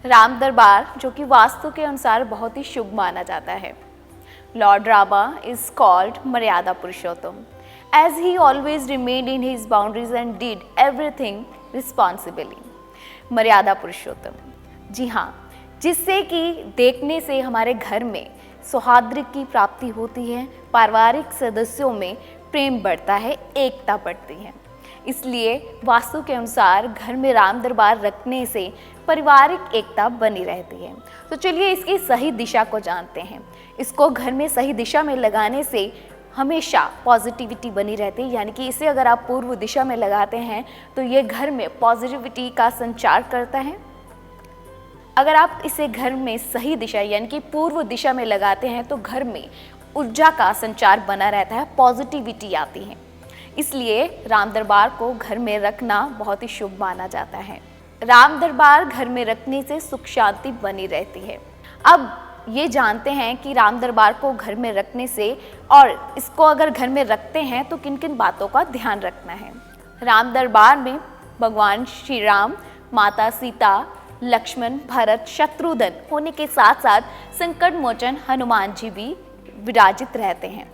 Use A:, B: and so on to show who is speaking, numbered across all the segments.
A: राम दरबार, जो कि वास्तु के अनुसार बहुत ही शुभ माना जाता है। लॉर्ड रामा is called मर्यादा पुरुषोत्तम, as he always remained in his boundaries and did everything responsibly। मर्यादा पुरुषोत्तम, जी हाँ, जिससे कि देखने से हमारे घर में सौहार्द की प्राप्ति होती है, पारिवारिक सदस्यों में प्रेम बढ़ता है, एकता बढ़ती है। इसलिए वास्तु के अनुसार घर में राम दरबार रखने से पारिवारिक एकता बनी रहती है। तो चलिए इसकी सही दिशा को जानते हैं। इसको घर में सही दिशा में लगाने से हमेशा पॉजिटिविटी बनी रहती है, यानी कि इसे अगर आप पूर्व दिशा में लगाते हैं तो ये घर में पॉजिटिविटी का संचार करता है। अगर आप इसे घर में सही दिशा यानी कि पूर्व दिशा में लगाते हैं तो घर में ऊर्जा का संचार बना रहता है, पॉजिटिविटी आती है। इसलिए राम दरबार को घर में रखना बहुत ही शुभ माना जाता है। राम दरबार घर में रखने से सुख शांति बनी रहती है। अब ये जानते हैं कि राम दरबार को घर में रखने से और इसको अगर घर में रखते हैं तो किन किन बातों का ध्यान रखना है। राम दरबार में भगवान श्री राम, माता सीता, लक्ष्मण, भरत, शत्रुघ्न होने के साथ साथ संकट मोचन हनुमान जी भी विराजित रहते हैं,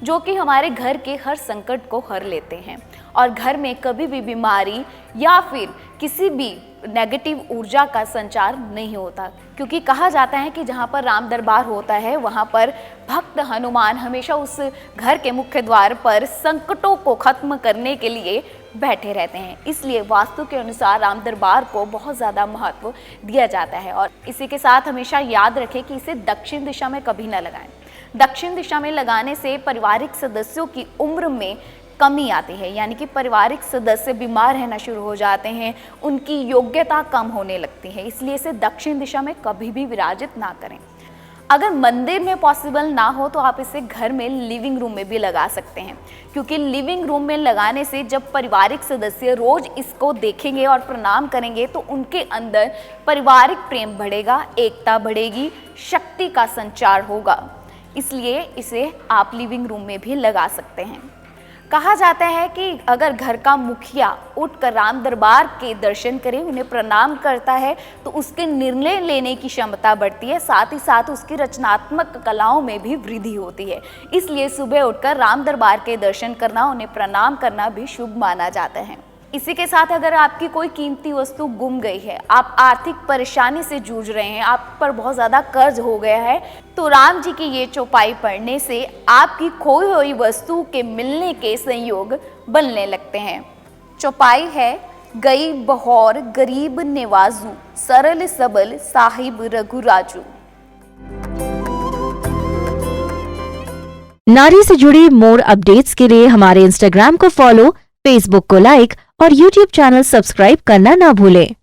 A: जो कि हमारे घर के हर संकट को हर लेते हैं और घर में कभी भी बीमारी या फिर किसी भी नेगेटिव ऊर्जा का संचार नहीं होता, क्योंकि कहा जाता है कि जहाँ पर राम दरबार होता है वहाँ पर भक्त हनुमान हमेशा उस घर के मुख्य द्वार पर संकटों को खत्म करने के लिए बैठे रहते हैं। इसलिए वास्तु के अनुसार राम दरबार को बहुत ज़्यादा महत्व दिया जाता है। और इसी के साथ हमेशा याद रखें कि इसे दक्षिण दिशा में कभी न लगाएं। दक्षिण दिशा में लगाने से पारिवारिक सदस्यों की उम्र में कमी आती है, यानी कि पारिवारिक सदस्य बीमार रहना शुरू हो जाते हैं, उनकी योग्यता कम होने लगती है। इसलिए इसे दक्षिण दिशा में कभी भी विराजित ना करें। अगर मंदिर में पॉसिबल ना हो तो आप इसे घर में लिविंग रूम में भी लगा सकते हैं, क्योंकि लिविंग रूम में लगाने से जब पारिवारिक सदस्य रोज इसको देखेंगे और प्रणाम करेंगे तो उनके अंदर पारिवारिक प्रेम बढ़ेगा, एकता बढ़ेगी, शक्ति का संचार होगा। इसलिए इसे आप लिविंग रूम में भी लगा सकते हैं। कहा जाता है कि अगर घर का मुखिया उठकर राम दरबार के दर्शन करे, उन्हें प्रणाम करता है तो उसके निर्णय लेने की क्षमता बढ़ती है, साथ ही साथ उसकी रचनात्मक कलाओं में भी वृद्धि होती है। इसलिए सुबह उठकर राम दरबार के दर्शन करना, उन्हें प्रणाम करना भी शुभ माना जाता है। इसी के साथ अगर आपकी कोई कीमती वस्तु गुम गई है, आप आर्थिक परेशानी से जूझ रहे हैं, आप पर बहुत ज़्यादा कर्ज हो गया है, तो राम जी की ये चौपाई पढ़ने से आपकी खोई हुई वस्तु के मिलने के संयोग बनने लगते हैं। चौपाई है, गई बहौर गरीब नेवाजू, सरल सबल साहिब रघुराजू।
B: नारी से जुड़ी मोर अपडेट्स के लिए हमारे इंस्टाग्राम को फॉलो, फेसबुक को लाइक और यूट्यूब चैनल सब्सक्राइब करना ना भूलें।